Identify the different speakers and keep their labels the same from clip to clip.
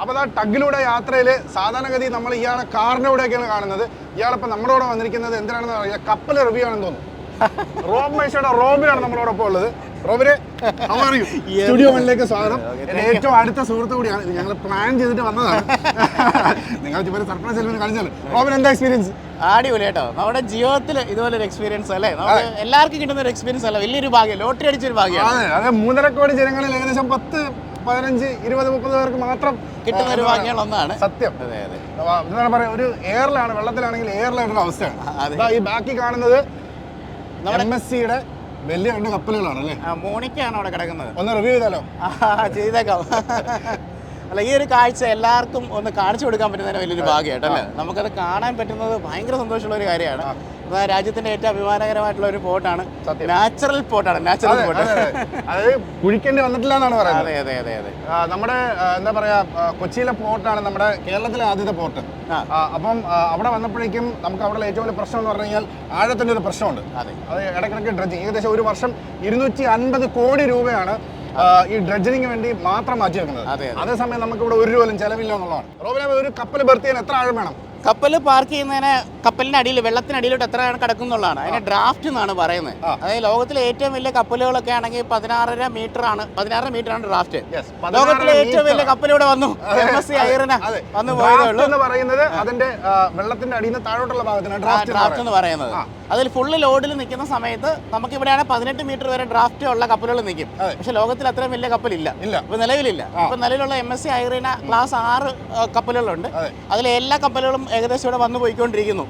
Speaker 1: അപ്പോൾ ആ ടഗിലൂടെ യാത്രയിൽ സാധാരണഗതി നമ്മൾ ഇയാളെ കാറിൻ്റെ കൂടെയൊക്കെയാണ് കാണുന്നത്. ഇയാളിപ്പോൾ നമ്മുടെ കൂടെ വന്നിരിക്കുന്നത് എന്തിനാണെന്ന് അറിയില്ല, കപ്പൽ റിവ്യൂ ആണെന്ന് തോന്നുന്നു. റോബ് മൈഷയുടെ റോബിനാണ് നമ്മളോടൊപ്പം ഉള്ളത്. റോബിനെ സ്റ്റുഡിയോ വണ്ണിലേക്ക് സ്വാഗതം. എൻ്റെ ഏറ്റവും അടുത്ത സുഹൃത്തു കൂടിയാണ്. ഇത് ഞങ്ങൾ പ്ലാൻ ചെയ്തിട്ട് വന്നതാണ്. നിങ്ങൾക്ക് ഇപ്പോൾ സർപ്രൈസ് എലിമെന്റ് കാണിച്ചാലും. റോബിൻ എന്താ എക്സ്പീരിയൻസ്?
Speaker 2: അടിപൊളി കേട്ടോ. നമ്മുടെ ജീവിതത്തിൽ ഇതുപോലൊരു എക്സ്പീരിയൻസ് അല്ലേ, നമുക്ക് എല്ലാവർക്കും കിട്ടുന്ന ഒരു എക്സ്പീരിയൻസ് അല്ല, വലിയൊരു ഭാഗ്യം, ലോട്ടറി അടിച്ചൊരു ഭാഗ്യമാണ്.
Speaker 1: അതെ, 3.5 കോടി ജനങ്ങളിൽ ഏകദേശം 10, 15, 20, 30 പേർക്ക് മാത്രം
Speaker 2: കിട്ടുന്ന ഒരു ഭാഗ്യങ്ങൾ ഒന്നാണ്
Speaker 1: സത്യം. എന്താണ് പറയാ, ഒരു എയറിലാണ്, വെള്ളത്തിലാണെങ്കിൽ എയറിലായിട്ടുള്ള അവസ്ഥയാണ്. ഈ ബാക്കി കാണുന്നത് MSCയുടെ വലിയ 2 കപ്പലുകളാണ് അല്ലേ?
Speaker 2: മോണിക്കാണ് അവിടെ കിടക്കുന്നത്.
Speaker 1: ഒന്ന് റിവ്യൂ ചെയ്താലോ?
Speaker 2: ചെയ്തേക്കാം. അല്ല, ഈ ഒരു കാഴ്ച എല്ലാവർക്കും ഒന്ന് കാണിച്ചു കൊടുക്കാൻ പറ്റുന്നതിന് വലിയൊരു ഭാഗ്യമായിട്ടല്ലേ. നമുക്കത് കാണാൻ പറ്റുന്നത് ഭയങ്കര സന്തോഷമുള്ള ഒരു കാര്യമാണ്. രാജ്യത്തിന്റെ ഏറ്റവും അഭിമാനകരമായിട്ടുള്ള ഒരു പോർട്ടാണ്, നാച്ചുറൽ പോർട്ടാണ്. നാച്ചുറൽ പോർട്ട്,
Speaker 1: അതായത് കുഴിക്കേണ്ടി വന്നിട്ടില്ല എന്നാണ് പറയുന്നത്.
Speaker 2: അതെ അതെ അതെ അതെ.
Speaker 1: നമ്മുടെ എന്താ പറയാ, കൊച്ചിയിലെ പോർട്ടാണ് നമ്മുടെ കേരളത്തിലെ ആദ്യത്തെ പോർട്ട്. അപ്പം അവിടെ വന്നപ്പോഴേക്കും നമുക്ക് അവിടെ ഏറ്റവും വലിയ പ്രശ്നം എന്ന് പറഞ്ഞു കഴിഞ്ഞാൽ ആഴത്തിന്റെ ഒരു പ്രശ്നമുണ്ട്. അത് ഇടയ്ക്കിടയ്ക്ക് ഡ്രഡ്ജിങ്, ഏകദേശം ഒരു വർഷം 250 കോടി രൂപയാണ് ഈ ഡ്രഡ്ജിങ്ങിന് വേണ്ടി മാത്രം മാറ്റി വെക്കുന്നത്. അതേസമയം നമുക്ക് ഇവിടെ 1 രൂപ പോലും ചെലവില്ല എന്നുള്ളതാണ്. റോബിനെ, ഒരു കപ്പൽ ബർത്ത് ചെയ്യാൻ എത്ര ആഴം വേണം?
Speaker 2: കപ്പൽ പാർക്ക് ചെയ്യുന്നതിന് കപ്പലിന്റെ അടിയിൽ, വെള്ളത്തിനടിയിലോട്ട് എത്രയാണ് കിടക്കുന്നുള്ളതാണ് അതിനെ ഡ്രാഫ്റ്റ് എന്നാണ് പറയുന്നത്. അതായത് ലോകത്തിലെ ഏറ്റവും വലിയ കപ്പലുകളൊക്കെ ആണെങ്കിൽ 16.5 മീറ്റർ ആണ് ഡ്രാഫ്റ്റ്. ലോകത്തിലെ ഏറ്റവും വലിയ കപ്പലിവിടെ വന്നു, MSC ഐറിന വന്നു പോയതേ
Speaker 1: എന്ന് പറയുന്നത് അതിന്റെ വെള്ളത്തിന്റെ അടിയിൽ നിന്ന് താഴോട്ടുള്ള ഭാഗത്തിനാണ്
Speaker 2: ഡ്രാഫ്റ്റ് എന്ന് പറയുന്നത്. അതിൽ ഫുള്ള് ലോഡിൽ നിൽക്കുന്ന സമയത്ത് നമുക്ക് ഇവിടെയാണ് 18 മീറ്റർ വരെ ഡ്രാഫ്റ്റ് ഉള്ള കപ്പലുകൾ നിൽക്കും. പക്ഷെ ലോകത്തിൽ അത്രയും വലിയ കപ്പലില്ല, ഇപ്പൊ നിലവിലില്ല. ഇപ്പൊ നിലവിലുള്ള MSC ഐറിന ക്ലാസ് 6 കപ്പലുകളുണ്ട്. അതിലെ എല്ലാ കപ്പലുകളും ഏകദേശം ഇവിടെ വന്നു പോയിക്കൊണ്ടിരിക്കുന്നു.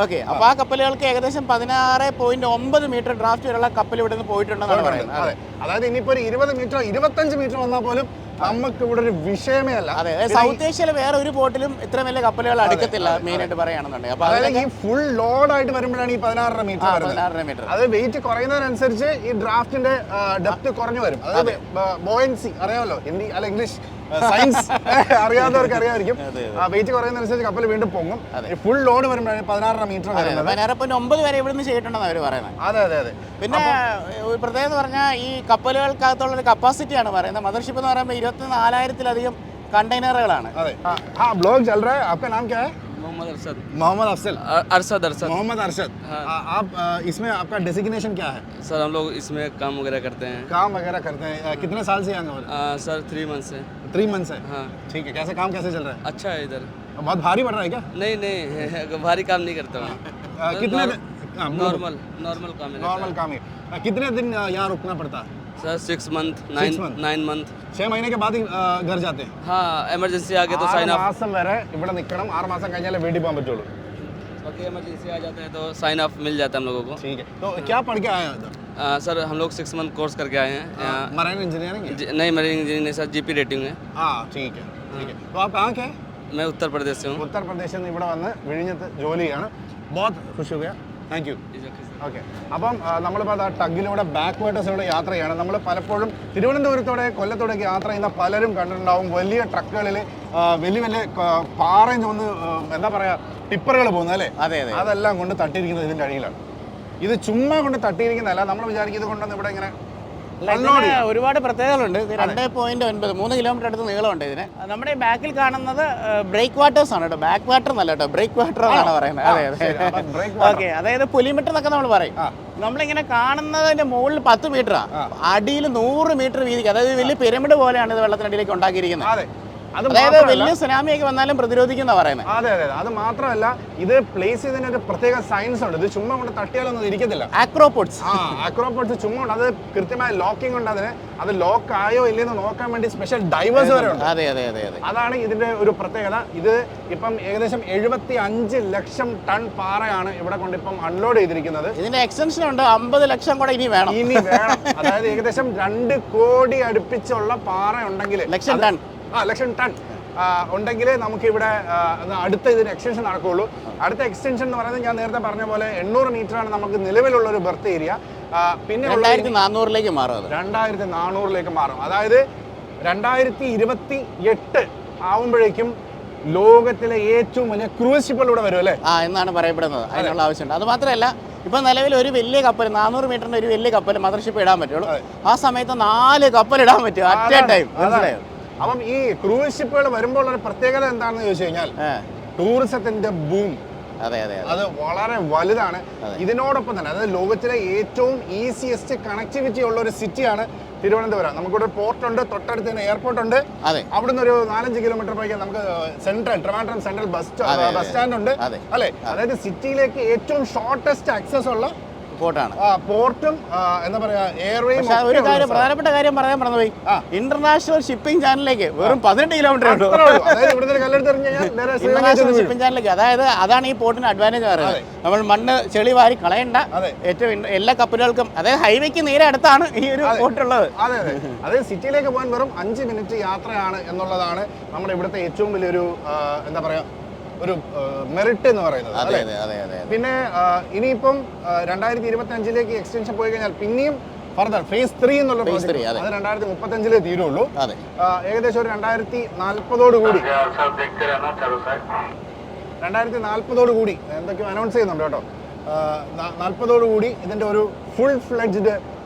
Speaker 2: ഓക്കെ, അപ്പൊ ആ കപ്പലുകൾക്ക് ഏകദേശം 16.9 മീറ്റർ ഡ്രാഫ്റ്റ് വരെയുള്ള കപ്പൽ ഇവിടെ നിന്ന് പോയിട്ടുണ്ടെന്നാണ് പറയുന്നത്.
Speaker 1: അതായത് ഇനിയിപ്പോ 20 മീറ്റർ 25 മീറ്റർ വന്നാൽ പോലും നമുക്ക് ഇവിടെ ഒരു വിഷയമേ അല്ല.
Speaker 2: അതെ, സൗത്ത് ഏഷ്യയിലെ വേറെ ഒരു പോർട്ടിലും ഇത്ര വലിയ കപ്പലുകൾ അടുക്കത്തില്ല, മെയിൻ ആയിട്ട് പറയുകയാണെന്നുണ്ടെങ്കിൽ. അപ്പൊ
Speaker 1: അതായത് ഈ ഫുൾ ലോഡ് ആയിട്ട് വരുമ്പോഴാണ് ഈ 16.5 മീറ്റർ. അത് വെയിറ്റ് കുറയുന്നതിനനുസരിച്ച് ഈ ഡ്രാഫ്റ്റിന്റെ ഡെപ്ത് കുറഞ്ഞു വരും. അതായത് ബോയൻസി അറിയാമല്ലോ, ഹിന്ദി അല്ല ഇംഗ്ലീഷ് സയൻസ് അറിയാത്തവർക്ക് അറിയാമായിരിക്കും. വെയിറ്റ് കുറയുന്നതനുസരിച്ച് കപ്പൽ വീണ്ടും പൊങ്ങും. ഫുൾ ലോഡ് വരുമ്പോഴാണ് 16.5 മീറ്റർ.
Speaker 2: 16.9 വരെ ഇവിടുന്ന് ചെയ്തിട്ടുണ്ടെന്ന് അവർ പറയുന്നത്.
Speaker 1: അതെ അതെ അതെ.
Speaker 2: പിന്നെ ഒരു പ്രത്യേകത പറഞ്ഞാൽ ഈ കപ്പലുകൾക്കകത്തുള്ള ഒരു കപ്പാസിറ്റിയാണ് പറയുന്നത്. മദർഷിപ്പ് എന്ന് പറയുമ്പോൾ 24,000-ലധികം കണ്ടെയ്നറുകളാണ്.
Speaker 1: ब्लॉग चल रहा है, आपका नाम क्या है?
Speaker 3: मोहम्मद अरशद।
Speaker 1: मोहम्मद अफसल।
Speaker 3: अरशद
Speaker 1: मोहम्मद अरशद। आप इसमें आपका डेजिग्नेशन क्या है?
Speaker 3: सर हम लोग इसमें काम वगैरह करते हैं।
Speaker 1: काम वगैरह करते हैं। कितने साल से यहाँ हो?
Speaker 3: सर 3 मंथ से।
Speaker 1: 3 मंथ से?
Speaker 3: हाँ
Speaker 1: ठीक है। कैसे काम कैसे चल रहा है?
Speaker 3: अच्छा है इधर।
Speaker 1: बहुत भारी पड़ रहा है क्या?
Speaker 3: नहीं भारी काम नहीं करता हूँ।
Speaker 1: कितने
Speaker 3: नॉर्मल काम है।
Speaker 1: नॉर्मल काम है। कितने दिन यहाँ रुकना पड़ता है?
Speaker 3: Sir 6 month 9 month.
Speaker 1: 6 महीने के बाद ही घर जाते हैं?
Speaker 3: हाँ, एमरजेंसी आ गया तो साइन ऑफ।
Speaker 1: 6 മാസം വരെ ഇവിടെ നിൽക്കണം. 6 മാസം കഴിഞ്ഞാലേ വീട്ടിൽ പോകാൻ പറ്റുള്ളൂ.
Speaker 3: बाकी एमरजेंसी आ जाता है तो साइन ऑफ मिल जाता है हम लोगों को।
Speaker 1: ठीक है। तो क्या पढ़ के आए हैं?
Speaker 3: सर हम लोग 6 मंथ कोर्स करके आए हैं यहाँ।
Speaker 1: Marine engineering?
Speaker 3: नहीं, marine engineering sir GP rating है।
Speaker 1: हाँ ठीक है ठीक है। तो आप कहाँ के हैं?
Speaker 3: मैं उत्तर प्रदेश से हूँ।
Speaker 1: उत्तर प्रदेश നിന്ന് ഇവിടെ വന്ന് വിഴിഞ്ഞത്ത് ജോലി ചെയ്യാണ്. बहुत खुश हो गया. Thank you. ഓക്കെ, അപ്പം നമ്മളിപ്പോൾ ആ ടഗിലൂടെ ബാക്ക് വാട്ടേഴ്സിലൂടെ യാത്ര ചെയ്യാണ്. നമ്മൾ പലപ്പോഴും തിരുവനന്തപുരത്തോടെ കൊല്ലത്തോടേക്ക് യാത്ര ചെയ്യുന്ന പലരും കണ്ടിട്ടുണ്ടാവും വലിയ ട്രക്കുകളിൽ വലിയ വലിയ പാറയും ചുമന്ന് എന്താ പറയുക ടിപ്പറുകൾ പോകുന്നത് അല്ലേ? അതെല്ലാം കൊണ്ട് തട്ടിയിരിക്കുന്നത് ഇതിൻ്റെ അടിയിലാണ്. ഇത് ചുമ്മാ കൊണ്ട് തട്ടിയിരിക്കുന്നതല്ല, നമ്മൾ വിചാരിക്കുന്നത് കൊണ്ടൊന്നും ഇവിടെ ഇങ്ങനെ
Speaker 2: ഒരുപാട് പ്രത്യേകതകളുണ്ട്. 2.9 3 കിലോമീറ്റർ അടുത്ത് നീളമുണ്ട് ഇതിന്. നമ്മുടെ ബാക്കിൽ കാണുന്നത് ബ്രേക്ക് വാട്ടേഴ്സ് ആണ് കേട്ടോ, ബാക്ക് വാട്ടർ എന്നല്ല കേട്ടോ, ബ്രേക്ക് വാട്ടർ എന്നാണ് പറയുന്നത്. അതെ അതെ ഓക്കെ. അതായത് പുലിമീറ്റർ എന്നൊക്കെ നമ്മൾ പറയും. നമ്മളിങ്ങനെ കാണുന്നതിന്റെ മുകളിൽ 10 മീറ്ററാണ്, അടിയിൽ 100 മീറ്റർ വീതിക്ക്, അതായത് വലിയ പിരമിഡ് പോലെയാണ് ഇത് വെള്ളത്തിനടിയിലേക്ക് ഉണ്ടാക്കിയിരിക്കുന്നത്. അതായത് വലിയ സുനാമിയൊക്കെ വന്നാലും പ്രതിരോധിക്കുന്ന പറയുന്നത്.
Speaker 1: അതെ അതെ. അത് മാത്രമല്ല, ഇത് പ്ലേസ് ചെയ്തതിന് ഒരു പ്രത്യേക സയൻസ് ഉണ്ട്. ഇത് ചുമ്മാ കൊണ്ട് തട്ടിയാലൊന്നും ഇരിക്കത്തില്ല.
Speaker 2: ആക്രോപോഡ്സ്
Speaker 1: ചുമ്മാ ഉണ്ട്. അത് കൃത്യമായ ലോക്കിംഗ് ഉണ്ട്. അതിന് അത് ലോക്ക് ആയോ ഇല്ലെന്ന് നോക്കാൻ വേണ്ടി സ്പെഷ്യൽ ഡൈവേഴ്സ് വരെ ഉണ്ട്.
Speaker 2: അതെ അതെ അതെ അതെ.
Speaker 1: അതാണ് ഇതിന്റെ ഒരു പ്രത്യേകത. ഇത് ഇപ്പം ഏകദേശം 75 ലക്ഷം ടൺ പാറയാണ് ഇവിടെ കൊണ്ട് ഇപ്പം അൺലോഡ് ചെയ്തിരിക്കുന്നത്.
Speaker 2: ഇതിന്റെ എക്സ്റ്റൻഷൻ ഉണ്ട്, 50 ലക്ഷം കൂടെ ഇനി വേണം.
Speaker 1: അതായത് ഏകദേശം 2 കോടി അടുപ്പിച്ചുള്ള പാറ ഉണ്ടെങ്കിൽ,
Speaker 2: ലക്ഷം
Speaker 1: ടൺ ഉണ്ടെങ്കിൽ നമുക്കിവിടെ അടുത്ത ഇതിന് എക്സ്റ്റൻഷൻ നടക്കുകയുള്ളൂ. അടുത്ത എക്സ്റ്റൻഷൻ എന്ന് പറയുന്നത് ഞാൻ നേരത്തെ പറഞ്ഞ പോലെ 800 മീറ്ററാണ് നമുക്ക് നിലവിലുള്ള ഒരു ബർത്ത് ഏരിയ. പിന്നെ
Speaker 2: 2400-ലേക്ക് മാറും.
Speaker 1: 2400-ലേക്ക് മാറും. അതായത് 2028 ആവുമ്പോഴേക്കും ലോകത്തിലെ ഏറ്റവും വലിയ ക്രൂസ് ഷിപ്പുകൾ ഇവിടെ വരും അല്ലേ
Speaker 2: എന്നാണ് പറയപ്പെടുന്നത്. അതിനുള്ള ആവശ്യമുണ്ട്. അത് മാത്രമല്ല, ഇപ്പൊ നിലവിൽ ഒരു വലിയ കപ്പൽ 400 മീറ്ററിന്റെ ഒരു വലിയ കപ്പൽ മദർഷിപ്പ് ഇടാൻ പറ്റുള്ളൂ. ആ സമയത്ത് 4 കപ്പൽ ഇടാൻ പറ്റും അറ്റ് എ ടൈം. മനസ്സിലായോ?
Speaker 1: അപ്പം ഈ ക്രൂസ് ഷിപ്പുകൾ വരുമ്പോൾ ഉള്ള പ്രത്യേകത എന്താണെന്ന് ചോദിച്ചു കഴിഞ്ഞാൽ ടൂറിസത്തിന്റെ ബൂം
Speaker 2: അതെ അതെ
Speaker 1: അത് വളരെ വലുതാണ്. ഇതിനോടൊപ്പം തന്നെ അതായത് ലോകത്തിലെ ഏറ്റവും ഈസിയസ്റ്റ് കണക്ടിവിറ്റി ഉള്ള ഒരു സിറ്റിയാണ് തിരുവനന്തപുരം. നമുക്കിവിടെ പോർട്ട് ഉണ്ട്, തൊട്ടടുത്ത് തന്നെ എയർപോർട്ട് ഉണ്ട്. അവിടുന്ന് ഒരു 4-5 കിലോമീറ്റർ പോയി നമുക്ക് ട്രിവാൻഡ്രം സെൻട്രൽ ബസ് സ്റ്റാൻഡ് ഉണ്ട് അല്ലെ. അതായത് സിറ്റിയിലേക്ക് ഏറ്റവും ഷോർട്ടസ്റ്റ് ആക്സസ് ഉള്ള പോർട്ടും എന്താ പറയാ എയർവേയും.
Speaker 2: ഒരു കാര്യം പ്രധാനപ്പെട്ട കാര്യം പറയാൻ മറന്നുപോയി, ഇന്റർനാഷണൽ ഷിപ്പിംഗ് ചാനലിലേക്ക് വെറും 18 കിലോമീറ്റർ ഇന്റർനാഷണൽ ഷിപ്പിംഗ് ചാനലിലേക്ക്. അതായത് അതാണ് ഈ പോർട്ടിന് അഡ്വാൻറ്റേജ് പറയുന്നത്. നമ്മൾ മണ്ണ് ചെളി വാരി കളയണ്ട, ഏറ്റവും എല്ലാ കപ്പലുകൾക്കും അതായത് ഹൈവേക്ക് നേരെ അടുത്താണ് ഈ ഒരു പോർട്ട് ഉള്ളത്.
Speaker 1: അതെ അതെ, അതായത് സിറ്റിയിലേക്ക് പോകാൻ വെറും 5 മിനിറ്റ് യാത്രയാണ് എന്നുള്ളതാണ് നമ്മുടെ ഇവിടുത്തെ ഏറ്റവും വലിയൊരു എന്താ പറയാ ഒരു മെറിറ്റ് എന്ന് പറയുന്നത്. പിന്നെ ഇനിയിപ്പം 2025 എക്സ്റ്റൻഷൻ പോയി കഴിഞ്ഞാൽ പിന്നെയും ഫർദർ ഫേസ് 3 എന്നുള്ള പ്രോജക്റ്റ് അത് 2035 തീരുള്ളൂ. ഏകദേശം ഒരു 2040 കൂടി എന്തൊക്കെയോ അനൗൺസ് ചെയ്യുന്നുണ്ട് കേട്ടോ. 40 ഇതിന്റെ ഒരു ഫുൾ ഫ്ലെഡ്ജ്ഡ്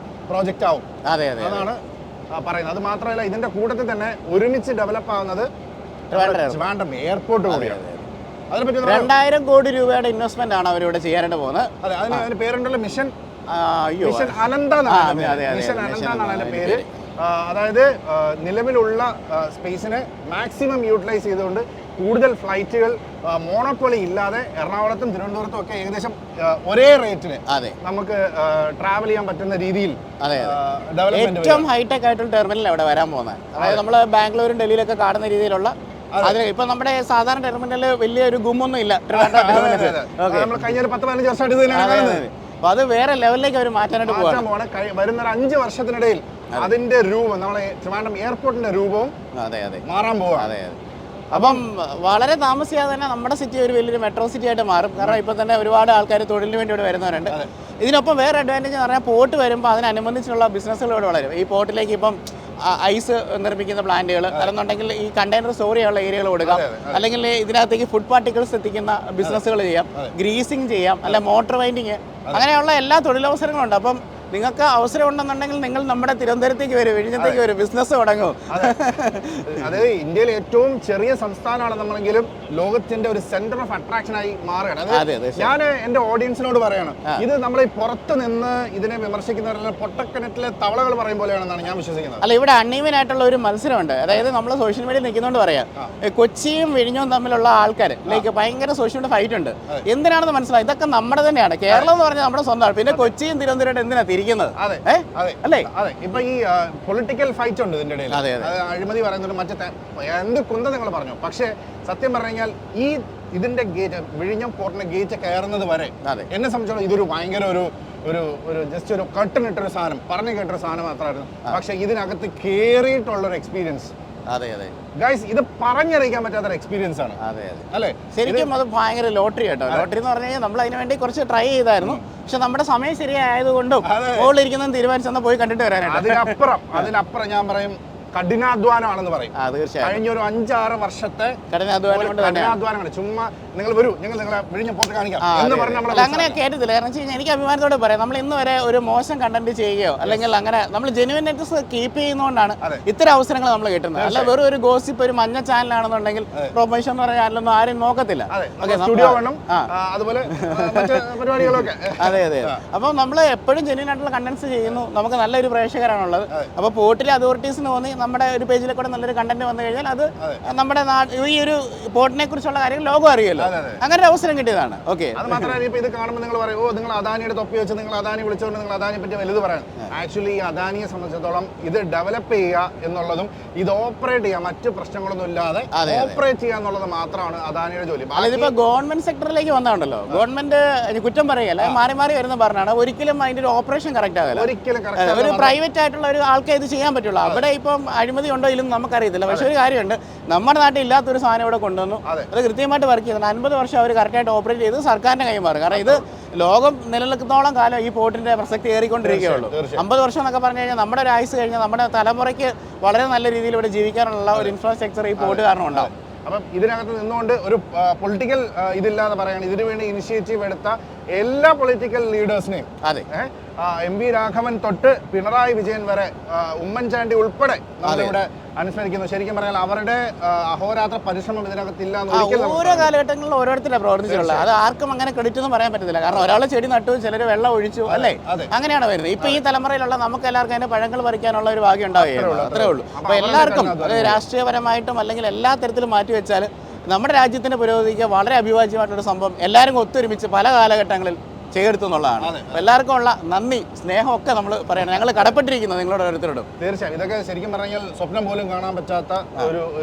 Speaker 1: പ്രോജക്റ്റ് ആവും അതാണ് പറയുന്നത്. അത് മാത്രമല്ല ഇതിന്റെ കൂട്ടത്തിൽ തന്നെ ഒരുമിച്ച് ഡെവലപ്പ് ആവുന്നത് ട്രിവാൻഡ്രം എയർപോർട്ട് കൂടിയാണ്.
Speaker 2: 2000 കോടി രൂപയുടെ ഇൻവെസ്റ്റ്മെന്റ് ആണ് അവരിവിടെ ചെയ്യാനായിട്ട് പോകുന്നത്.
Speaker 1: അതെ, അതിന് പേരുണ്ടല്ലോ മിഷൻ അനന്ത എന്നാണ് അതിന്റെ പേര്. അതായത് നിലവിലുള്ള സ്പേസിനെ മാക്സിമം യൂട്ടിലൈസ് ചെയ്തുകൊണ്ട് കൂടുതൽ ഫ്ലൈറ്റുകൾ മോണോപ്പൊളി ഇല്ലാതെ എറണാകുളത്തും തിരുവനന്തപുരത്തും ഒക്കെ ഏകദേശം ഒരേ റേറ്റിന് നമുക്ക് ട്രാവൽ ചെയ്യാൻ പറ്റുന്ന രീതിയിൽ
Speaker 2: ഏറ്റവും ഹൈടെക് ആയിട്ടുള്ള ടെർമിനൽ അവിടെ വരാൻ പോകുന്നത്. അതായത് നമ്മൾ ബാംഗ്ലൂരും ഡൽഹിയിലൊക്കെ കാണുന്ന രീതിയിലുള്ള അതിന് ഇപ്പൊ നമ്മുടെ സാധാരണ ടെർമിനല് വലിയൊരു ഗുമൊന്നും ഇല്ല. അപ്പൊ അത് വേറെ ലെവലിലേക്ക് അവർ മാറ്റാനായിട്ട് പോകാൻ
Speaker 1: വരുന്ന 5 വർഷത്തിനിടയിൽ അതിന്റെ രൂപം നമ്മളെ ട്രിവാൻഡ്രം എയർപോർട്ടിന്റെ രൂപവും മാറാൻ പോവാണ്.
Speaker 2: അപ്പം വളരെ താമസിയാതെ തന്നെ നമ്മുടെ സിറ്റി ഒരു വലിയൊരു മെട്രോ സിറ്റി ആയിട്ട് മാറും. കാരണം ഇപ്പം തന്നെ ഒരുപാട് ആൾക്കാർ തൊഴിലിന് വേണ്ടി ഇവിടെ വരുന്നവരുണ്ട്. ഇതിനൊപ്പം വേറെ അഡ്വാൻറ്റേജ് എന്ന് പറഞ്ഞാൽ പോർട്ട് വരുമ്പോൾ അതിനനുബന്ധിച്ചുള്ള ബിസിനസ്സുകൾ ഇവിടെ വളരും. ഈ പോർട്ടിലേക്ക് ഇപ്പം ഐസ് നിർമ്മിക്കുന്ന പ്ലാന്റുകൾ, അല്ലെന്നുണ്ടെങ്കിൽ ഈ കണ്ടെയ്നർ സ്റ്റോർ ചെയ്യാനുള്ള ഏരിയകൾ കൊടുക്കാം, അല്ലെങ്കിൽ ഇതിനകത്തേക്ക് ഫുഡ് പാർട്ടിക്കിൾസ് എത്തിക്കുന്ന ബിസിനസ്സുകൾ ചെയ്യാം, ഗ്രീസിങ് ചെയ്യാം, അല്ല മോട്ടോർ വൈൻഡിങ്, അങ്ങനെയുള്ള എല്ലാ തൊഴിലവസരങ്ങളുണ്ട്. അപ്പം നിങ്ങൾക്ക് അവസരം ഉണ്ടെന്നുണ്ടെങ്കിൽ നിങ്ങൾ നമ്മുടെ തിരുവനന്തപുരത്തേക്ക് വരും, വിഴിഞ്ഞത്തേക്ക് വരും, ബിസിനസ് തുടങ്ങും.
Speaker 1: അതായത് ഇന്ത്യയിലെ ഏറ്റവും ചെറിയ സംസ്ഥാനമാണ് നമ്മളെങ്കിലും ലോകത്തിന്റെ ഒരു സെന്റർ ഓഫ് അട്രാക്ഷൻ ആയി മാറുകയാണ്. ഞാൻ എന്റെ ഓഡിയൻസിനോട് പറയണം, ഇത് നമ്മളെ പുറത്ത് നിന്ന് ഇതിനെ വിമർശിക്കുന്നവരെല്ലാം പൊട്ടക്കിണറ്റിലെ തവളകൾ പറയും പോലെയാണെന്നാണ് ഞാൻ വിശ്വസിക്കുന്നത്.
Speaker 2: അല്ല, ഇവിടെ അൺഈവൻ ആയിട്ടുള്ള ഒരു മത്സരമുണ്ട്. അതായത് നമ്മൾ സോഷ്യൽ മീഡിയ നിൽക്കുന്നതുകൊണ്ട് പറയാം, കൊച്ചിയും വിഴിഞ്ഞവും തമ്മിലുള്ള ആൾക്കാർ ലൈക്ക് ഭയങ്കര സോഷ്യൽ മീഡിയ ഫൈറ്റ് ഉണ്ട്. എന്തിനാണെന്ന് മനസ്സിലായി, ഇതൊക്കെ നമ്മുടെ തന്നെയാണ്. കേരളം എന്ന് പറഞ്ഞാൽ നമ്മുടെ സ്വന്തമാണ്. പിന്നെ കൊച്ചിയും തിരുവനന്തപുരം എന്തിനാ
Speaker 1: അല്ലേ? ഇപ്പൊ ഈ പൊളിറ്റിക്കൽ ഫൈറ്റ് ഉണ്ട് ഇതിന്റെ ഇടയിൽ. അഴിമതി പറയുന്നത് മറ്റേ എന്ത് കുന്ത നിങ്ങൾ പറഞ്ഞു. പക്ഷെ സത്യം പറഞ്ഞു കഴിഞ്ഞാൽ ഈ ഇതിന്റെ ഗേറ്റ്, വിഴിഞ്ഞം പോർട്ടിന്റെ ഗേറ്റ് കയറുന്നത് വരെ എന്നെ സംബന്ധിച്ചോളം ഇതൊരു ഭയങ്കര ഒരു ജസ്റ്റ് ഒരു കട്ടിനിട്ടൊരു സാധനം, പറഞ്ഞു കേട്ടൊരു സാധനം മാത്രമായിരുന്നു. പക്ഷെ ഇതിനകത്ത് കേറിയിട്ടുള്ളൊരു എക്സ്പീരിയൻസ്, ഗൈസ്, ഇത് പറഞ്ഞറിയിക്കാൻ പറ്റാത്ത എക്സ്പീരിയൻസ് ആണ്.
Speaker 2: അല്ലേ? ശരിക്കും അത് ഭയങ്കര ലോട്ടറി കേട്ടോ. ലോട്ടറി എന്ന് പറഞ്ഞു കഴിഞ്ഞാൽ നമ്മൾ അതിന് വേണ്ടി കുറച്ച് ട്രൈ ചെയ്തായിരുന്നു. പക്ഷെ നമ്മുടെ സമയം ശരിയായതുകൊണ്ടും മുകളിലിരിക്കുന്ന തീരുമാനിച്ചെന്ന് പോയി കണ്ടിട്ട് വരാനായിട്ട്.
Speaker 1: അതിനപ്പുറം ഞാൻ പറയും കഠിനാധ്വാനമാണെന്ന് പറയും. കഴിഞ്ഞ ഒരു 5-6 വർഷത്തെ കഠിനാധ്വാനമാണ്. ചുമ്മാ നിങ്ങൾ വരൂ, നിങ്ങളെ വിഴിഞ്ഞ പോർട്ട് കാണിക്കാം എന്ന് പറഞ്ഞ്
Speaker 2: അങ്ങനെ കേട്ടിട്ടില്ല. കാരണം വെച്ച് കഴിഞ്ഞാൽ എനിക്ക് അഭിമാനത്തോടെ പറയാം, നമ്മൾ ഇന്ന് വരെ ഒരു മോശം കണ്ടന്റ് ചെയ്യുകയോ അല്ലെങ്കിൽ അങ്ങനെ നമ്മൾ ജെന്യുവിനെസ് കീപ്പ് ചെയ്യുന്നതുകൊണ്ടാണ് ഇത്തരം അവസരങ്ങൾ നമ്മൾ കിട്ടുന്നത്. അല്ല വെറും ഒരു ഗോസിപ്പ്, ഒരു മഞ്ഞ ചാനലാണെന്നുണ്ടെങ്കിൽ പ്രൊമോഷൻ എന്ന് പറഞ്ഞ ചാനലൊന്നും ആരും നോക്കത്തില്ല.
Speaker 1: അതുപോലെ പരിപാടികളൊക്കെ.
Speaker 2: അതെ. അപ്പം നമ്മൾ എപ്പോഴും ജെന്യുവൻ ആയിട്ടുള്ള കണ്ടന്റ്സ് ചെയ്യുന്നു. നമുക്ക് നല്ലൊരു പ്രേക്ഷകരാണുള്ളത്. അപ്പോൾ പോർട്ടിലെ അതോറിറ്റീസിന് തോന്നി നമ്മുടെ ഒരു പേജിലെ കൂടെ നല്ലൊരു കണ്ടന്റ് വന്നു കഴിഞ്ഞാൽ അത് നമ്മുടെ ഈ ഒരു പോർട്ടിനെ കുറിച്ചുള്ള കാര്യങ്ങൾ ലോകം അറിയുമല്ലോ. അങ്ങനെ ഒരു അവസരം കിട്ടിയതാണ്. ഓക്കെ,
Speaker 1: അത് മാത്രമല്ല ഇപ്പൊ ഇത് കാണുമ്പോൾ നിങ്ങൾ പറയും, ഓ നിങ്ങൾ അദാനിയുടെ തൊപ്പി വെച്ച് നിങ്ങൾ അദാനി വിളിച്ചുകൊണ്ട് നിങ്ങൾ അദാനിയെ പറ്റി വലുത് പറയാൻ. ആക്ച്വലി ഈ അദാനിയെ സംബന്ധിച്ചിടത്തോളം ഇത് ഡെവലപ്പ് ചെയ്യുക എന്നുള്ളതും ഇത് ഓപ്പറേറ്റ് ചെയ്യുക, മറ്റു പ്രശ്നങ്ങളൊന്നും ഇല്ലാതെ ഓപ്പറേറ്റ് ചെയ്യുക എന്നുള്ളത് മാത്രമാണ് അദാനിയുടെ ജോലി.
Speaker 2: അതിപ്പോ ഗവൺമെന്റ് സെക്ടറിലേക്ക് വന്നതുണ്ടല്ലോ, ഗവൺമെന്റ് കുറ്റം പറയുകയല്ല, മാറി മാറി വരുന്ന പറഞ്ഞാണ്. ഒരിക്കലും അതിന്റെ ഒരു ഓപ്പറേഷൻ കറക്റ്റ് ആകില്ല. ഒരു പ്രൈവറ്റ് ആയിട്ടുള്ള ഒരു ആൾക്കേ ഇത് ചെയ്യാൻ പറ്റുള്ളൂ. അവിടെ ഇപ്പം അഴിമതി ഉണ്ടോ ഇല്ലെന്ന് നമുക്കറിയത്തില്ല. പക്ഷെ ഒരു കാര്യമുണ്ട്, നമ്മുടെ നാട്ടിൽ ഇല്ലാത്തൊരു സാധനം ഇവിടെ കൊണ്ടുവന്നു, അത് കൃത്യമായിട്ട് വർക്ക് ചെയ്തു. 50 വർഷം അവർ കറക്റ്റായിട്ട് ഓപ്പറേറ്റ് ചെയ്ത് സർക്കാരിന്റെ കൈമാറും. കാരണം ഇത് ലോകം നിലനിൽക്കുന്നോളം കാലം ഈ പോർട്ടിന്റെ പ്രസക്തി ഏറിക്കൊണ്ടിരിക്കുകയുള്ളൂ. 50 വർഷം എന്നൊക്കെ പറഞ്ഞു കഴിഞ്ഞാൽ നമ്മുടെ ഒരു ആയുസ് കഴിഞ്ഞാൽ നമ്മുടെ തലമുറയ്ക്ക് വളരെ നല്ല രീതിയിൽ ഇവിടെ ജീവിക്കാനുള്ള ഒരു ഇൻഫ്രാസ്ട്രക്ചർ ഈ പോർട്ട് കാരണം ഉണ്ടാവും.
Speaker 1: അപ്പം ഇതിനകത്ത് നിന്നുകൊണ്ട് ഒരു പൊളിറ്റിക്കൽ ഇതില്ലാതെ പറയാണ്, ഇതിനു വേണ്ടി ഇനിഷ്യേറ്റീവ് എടുത്ത എല്ലാ പൊളിറ്റിക്കൽ ലീഡേഴ്സിനെയും MP രാഘവൻ തൊട്ട് പിണറായി വിജയൻ വരെ ഉമ്മൻചാണ്ടി ഉൾപ്പെടെ നമ്മളിവിടെ അനുസ്മരിക്കുന്നു. ശരിക്കും പറഞ്ഞാൽ അവരുടെ അഹോരാത്ര പരിശ്രമം ഇതിനകത്തില്ല എന്ന് ഒരിക്കലും
Speaker 2: ഓരോ കാലഘട്ടങ്ങളിൽ ഓരോരുത്തരാണ് പ്രവർത്തിച്ചിട്ടുള്ളത്. അത് ആർക്കും അങ്ങനെ ക്രെഡിറ്റ് ഒന്നും പറയാൻ പറ്റത്തില്ല. കാരണം ഒരാൾ ചെടി നട്ടു, ചിലർ വെള്ളം ഒഴിച്ചു, അല്ലേ? അങ്ങനെയാണ് വരുന്നത്. ഇപ്പൊ ഈ തലമുറയിലുള്ള നമുക്ക് എല്ലാവർക്കും അതിന്റെ പഴങ്ങൾ പറിക്കാനുള്ള ഒരു ഭാഗ്യം ഉണ്ടാവുകയുള്ളൂ. അത്രേ ഉള്ളൂ. അപ്പൊ എല്ലാവർക്കും രാഷ്ട്രീയപരമായിട്ടും അല്ലെങ്കിൽ എല്ലാ തരത്തിലും മാറ്റി വെച്ചാൽ നമ്മുടെ രാജ്യത്തിന്റെ പുരോഗതിക്ക് വളരെ അഭിവാജ്യമായിട്ടൊരു സംഭവം എല്ലാവരും ഒത്തൊരുമിച്ച് പല കാലഘട്ടങ്ങളിൽ ചെയ്തെടുത്തു എന്നുള്ളതാണ്. എല്ലാവർക്കും ഉള്ള നന്ദി, സ്നേഹമൊക്കെ നമ്മൾ പറയണം. ഞങ്ങൾ കടപ്പെട്ടിരിക്കുന്നത് നിങ്ങളോട് ഓരോരുത്തരോടും.
Speaker 1: തീർച്ചയായും ഇതൊക്കെ ശരിക്കും പറഞ്ഞാൽ സ്വപ്നം പോലും കാണാൻ പറ്റാത്ത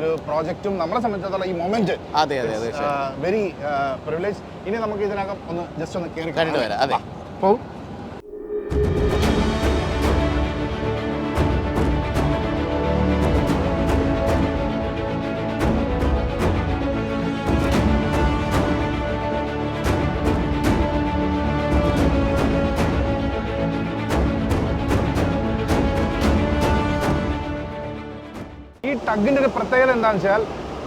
Speaker 1: ഒരു പ്രോജക്റ്റും നമ്മളെ സംബന്ധിച്ചിടത്തോളം ഈ മൊമെന്റ് വെരി പ്രിവിലേജ്. ഇനി നമുക്ക് ഇതിനകം ഒന്ന് ജസ്റ്റ് ഒന്ന് കയറി
Speaker 2: വരാം. അതെ,
Speaker 1: പോകും. ഈ ടഗിൻ്റെ ഒരു പ്രത്യേകത എന്താണെന്ന് വെച്ചാൽ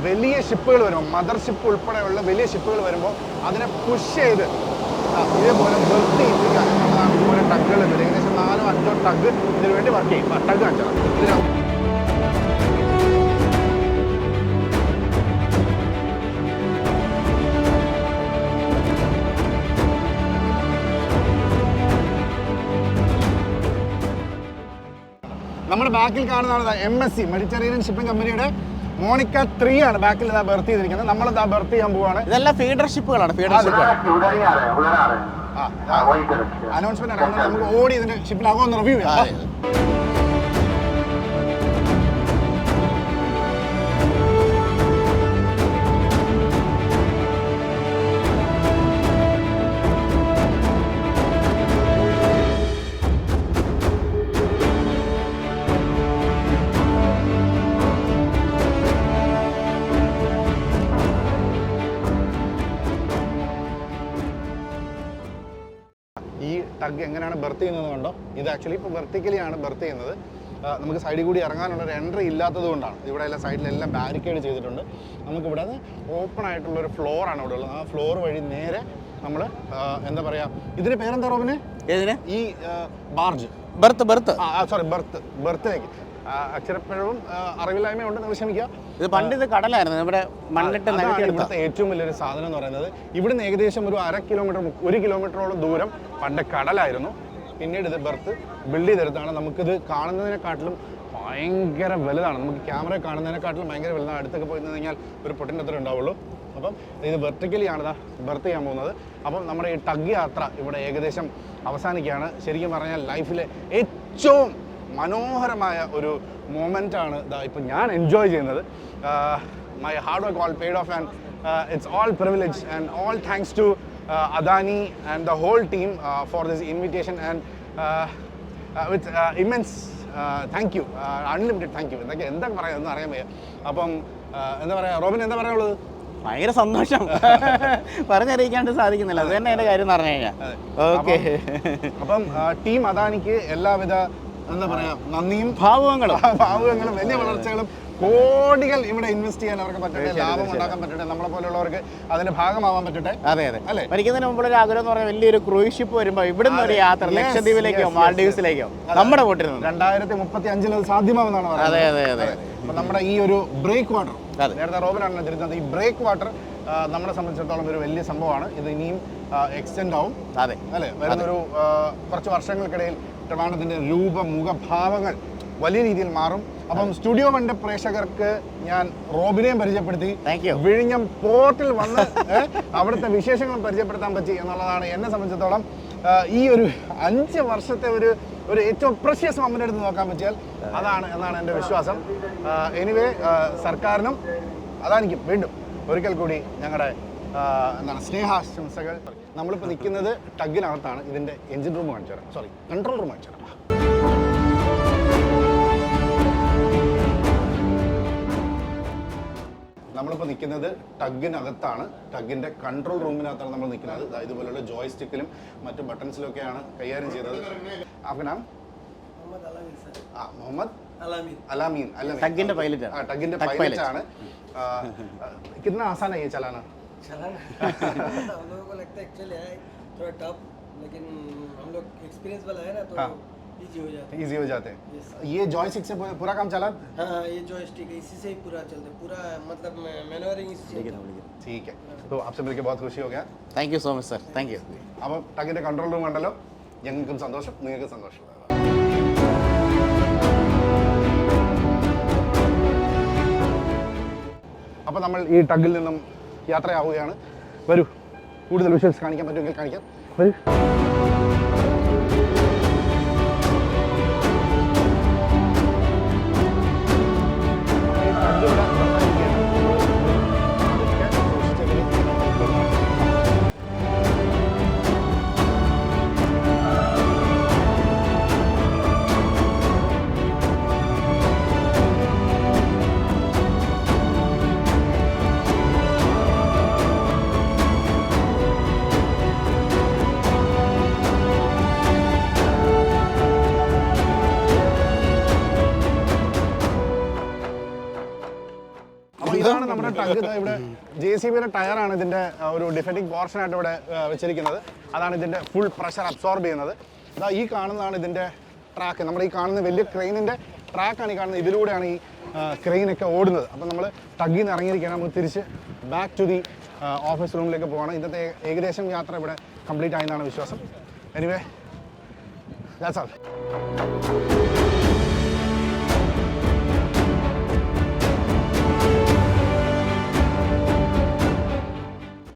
Speaker 1: വലിയ ഷിപ്പുകൾ വരുമ്പോൾ, മദർ ഷിപ്പ് ഉൾപ്പെടെയുള്ള വലിയ ഷിപ്പുകൾ വരുമ്പോൾ അതിനെ പുഷ് ചെയ്ത് ഇതേപോലെ നിർത്തിയിരിക്കുക എന്നുള്ളതാണ് ഇതുപോലെ ടഗുകൾ വരും. ഏകദേശം 4-5 ടഗ് ഇതിനു വേണ്ടി വർക്ക് ചെയ്യും. ടഗ് കാണിച്ചത് നമ്മുടെ ബാക്കിൽ കാണുന്നതാണ് MSC മെഡിറ്ററേനിയൻ ഷിപ്പിംഗ് കമ്പനിയുടെ മോണിക്ക 3 ആണ് ബാക്കിൽ ഇതാ ബർത്ത് ചെയ്തിരിക്കുന്നത്. നമ്മളിതാ ബർത്ത് ചെയ്യാൻ പോവാണ്.
Speaker 2: ഇതെല്ലാം ഫീഡർ ഷിപ്പുകളാണ്.
Speaker 1: അനൗൺസ്മെന്റ് ആണ്. നമുക്ക് ഓടി ഇതിന്റെ ഷിപ്പിലാകോ ഒന്ന് റിവ്യൂ ചെയ്യാം. ഈ ടഗ് എങ്ങനെയാണ് ബർത്ത് ചെയ്യുന്നത് കണ്ടോ? ഇത് ആക്ച്വലി ഇപ്പോൾ വെർട്ടിക്കലി ആണ് ബർത്ത് ചെയ്യുന്നത്. നമുക്ക് സൈഡിൽ കൂടി ഇറങ്ങാനുള്ള ഒരു എൻട്രി ഇല്ലാത്തത് കൊണ്ടാണ്. ഇവിടെ എല്ലാം സൈഡിലെല്ലാം ബാരിക്കേഡ് ചെയ്തിട്ടുണ്ട്. നമുക്കിവിടെ ഓപ്പൺ ആയിട്ടുള്ളൊരു ഫ്ലോറാണ് ഇവിടെ ഉള്ളത്. ആ ഫ്ലോർ വഴി നേരെ നമ്മൾ എന്താ പറയുക, ഇതിന് പേരെന്താ റോബിന്? ഈ ബാർജ് ബർത്തിലേക്ക് അക്ഷരപ്പിഴവും അറിവില്ലായ്മയുണ്ട്, നിങ്ങൾ ക്ഷമിക്കുക.
Speaker 2: ഇത് പണ്ട് ഇത് കടലായിരുന്നു. നമ്മുടെ മണ്ണിട്ട്
Speaker 1: ഇവിടുത്തെ ഏറ്റവും വലിയൊരു സാധനം എന്ന് പറയുന്നത് ഇവിടുന്ന് ഏകദേശം ഒരു 1 കിലോമീറ്ററോളം ദൂരം പണ്ട് കടലായിരുന്നു. പിന്നീട് ഇത് ബർത്ത് ബിൽഡ് ചെയ്തെടുത്താണ്. നമുക്കിത് കാണുന്നതിനെക്കാട്ടിലും ഭയങ്കര വലുതാണ്. നമുക്ക് ക്യാമറ കാണുന്നതിനെക്കാട്ടിലും ഭയങ്കര വലുതാണ്. അടുത്തൊക്കെ പോയി നിന്ന് കഴിഞ്ഞാൽ ഒരു പൊട്ടിൻ്റെ അത്ര ഉണ്ടാവുള്ളൂ. അപ്പം ഇത് വെർട്ടിക്കലിയാണ് ഇതാ ബർത്ത് ചെയ്യാൻ പോകുന്നത്. അപ്പം നമ്മുടെ ഈ ടഗ് യാത്ര ഇവിടെ ഏകദേശം അവസാനിക്കുകയാണ്. ശരിക്കും പറഞ്ഞാൽ ലൈഫിലെ ഏറ്റവും മനോഹരമായ ഒരു മൊമെൻ്റാണ് ഇതാ ഇപ്പം ഞാൻ എൻജോയ് ചെയ്യുന്നത്. My hard work all paid off and it's all privilege and all thanks to Adani and the whole team for this invitation and with immense thank you, unlimited thank you. എന്തൊക്കെ പറയാം എന്ന് അറിയാൻ വയ്യ. അപ്പം എന്താ പറയുക, Robin എന്താ പറയാനുള്ളത്?
Speaker 2: ഭയങ്കര സന്തോഷം, പറഞ്ഞറിയിക്കാണ്ട് സാധിക്കുന്നില്ല. അത് തന്നെ എൻ്റെ കാര്യം എന്ന് പറഞ്ഞു കഴിഞ്ഞാൽ. ഓക്കെ,
Speaker 1: അപ്പം ടീം അദാനിക്ക് എല്ലാവിധ എന്താ പറയാ നന്ദിയും
Speaker 2: ഭാവുകങ്ങളും
Speaker 1: വലിയ വളർച്ചകളും കോടികൾ ഇവിടെ ഇൻവെസ്റ്റ് ചെയ്യാൻ അവർക്ക് പറ്റട്ടെ, ലാഭം ഉണ്ടാക്കാൻ പറ്റട്ടെ, നമ്മളെ പോലുള്ളവർക്ക് അതിന്റെ ഭാഗമാവാൻ പറ്റട്ടെ.
Speaker 2: അതെ അല്ലേ? മരിക്കുന്നതിന് മുമ്പുള്ള ആഗ്രഹം എന്ന് പറഞ്ഞാൽ വലിയൊരു ക്രൂയിസ് ഷിപ്പ് വരുമ്പോൾ ഇവിടുന്ന് ഒരു യാത്ര ലക്ഷദ്വീപിലേക്കോ മാൽഡീവ്സിലേക്കോ നമ്മുടെ കൂട്ടിരുന്നു
Speaker 1: 2035 അത് സാധ്യമാവുന്നതാണ് പറയുന്നത്.
Speaker 2: അതെ.
Speaker 1: അപ്പൊ നമ്മുടെ ഈ ഒരു ബ്രേക്ക് വാട്ടർ, നേരത്തെ റോബിനാണ് തിരുന്നത്, ഈ ബ്രേക്ക് വാട്ടർ നമ്മളെ സംബന്ധിച്ചിടത്തോളം ഒരു വലിയ സംഭവമാണ്. ഇത് ഇനിയും എക്സ്റ്റെൻഡ് ആവും അല്ലേ? വരുന്നൊരു കുറച്ച് വർഷങ്ങൾക്കിടയിൽ ട്രിവാൻഡ്രത്തിന്റെ മുഖഭാവങ്ങൾ വലിയ രീതിയിൽ മാറും. അപ്പം സ്റ്റുഡിയോ വണ്ടി പ്രേക്ഷകർക്ക് ഞാൻ റോബിനെയും പരിചയപ്പെടുത്തി, വിഴിഞ്ഞം പോർട്ടിൽ വന്ന് അവിടുത്തെ വിശേഷങ്ങളും പരിചയപ്പെടുത്താൻ പറ്റി എന്നുള്ളതാണ് എന്നെ സംബന്ധിച്ചിടത്തോളം ഈ ഒരു 5 വർഷത്തെ ഒരു ഏറ്റവും പ്രഷ്യസ് മൊമെന്റ് എടുത്ത് നോക്കാൻ പറ്റിയാൽ അതാണ് എന്നാണ് എൻ്റെ വിശ്വാസം. എനിവേ സർക്കാരിനും അദാനിക്കും വീണ്ടും ഒരിക്കൽ കൂടി ഞങ്ങളുടെ സ്നേഹാശംസകൾ. നമ്മളിപ്പോൾ നിൽക്കുന്നത് ടഗിനകത്താണ്. ഇതിൻ്റെ എഞ്ചിൻ റൂം കാണിച്ചു തരാം, കൺട്രോൾ റൂം കാണിച്ചു തരാം. നമ്മളിപ്പോൾ നിൽക്കുന്നത് ടഗിനകത്താണ്. ടഗിൻ്റെ കൺട്രോൾ റൂമിനകത്താണ് നമ്മൾ നിൽക്കുന്നത്. ഇതുപോലുള്ള ജോയ്സ്റ്റിക്കിലും മറ്റു ബട്ടൺസിലൊക്കെയാണ് കൈകാര്യം ചെയ്തത്. आपका मोहम्मद अलामीन
Speaker 2: टगिന്റെ പൈലറ്റ് ആണ്.
Speaker 1: टगिന്റെ പൈലറ്റ് ആണ്. कितना आसान है ये चलाना?
Speaker 4: हम लोगों को लगता है एक्चुअली है थोड़ा टफ, लेकिन हम लोग एक्सपीरियंस वाला है ना तो
Speaker 1: हाँ।
Speaker 4: इजी हो जाता है।
Speaker 1: ईजी हो जाते हैं ये जॉयस्टिक से पूरा काम चला
Speaker 4: हाँ हाँ, ये जो स्टिक है इसी से ही पूरा चलता है, पूरा मतलब मैनुअरिंग इसी से होता है।
Speaker 1: ठीक है तो आपसे मिलकर बहुत खुशी हो गया
Speaker 2: thank you so much sir thank you
Speaker 1: അപ്പം ടഗിൻ്റെ കൺട്രോൾ റൂം കണ്ടല്ലോ ഞങ്ങൾക്കും സന്തോഷം നിങ്ങൾക്കും സന്തോഷം അപ്പോൾ നമ്മൾ ഈ ടഗിൽ നിന്നും യാത്രയാവുകയാണ് വരൂ കൂടുതൽ വിഷ്വൽസ് കാണിക്കാൻ പറ്റുമെങ്കിൽ കാണിക്കാം വരൂ അപ്പോൾ ഇതാണ് നമ്മുടെ ടഗ് ഇവിടെ JCBയുടെ ടയറാണ് ഇതിൻ്റെ ഒരു ഡിഫെൻഡിങ് പോർഷനായിട്ട് ഇവിടെ വെച്ചിരിക്കുന്നത് അതാണ് ഇതിൻ്റെ ഫുൾ പ്രഷർ അബ്സോർബ് ചെയ്യുന്നത് അതാ ഈ കാണുന്നതാണ് ഇതിൻ്റെ ട്രാക്ക് നമ്മൾ ഈ കാണുന്ന വലിയ ക്രെയിനിൻ്റെ ട്രാക്കാണ് ഈ കാണുന്നത് ഇതിലൂടെയാണ് ഈ ക്രെയിനൊക്കെ ഓടുന്നത് അപ്പോൾ നമ്മൾ ടഗിൽ നിന്ന് ഇറങ്ങിയിരിക്കുകയാണ് നമുക്ക് തിരിച്ച് ബാക്ക് ടു ദി ഓഫീസ് റൂമിലേക്ക് പോകണം ഇന്നത്തെ ഏകദേശം യാത്ര ഇവിടെ കംപ്ലീറ്റ് ആയെന്നാണ് വിശ്വാസം എനിവേ ദാറ്റ്സ് ഓൾ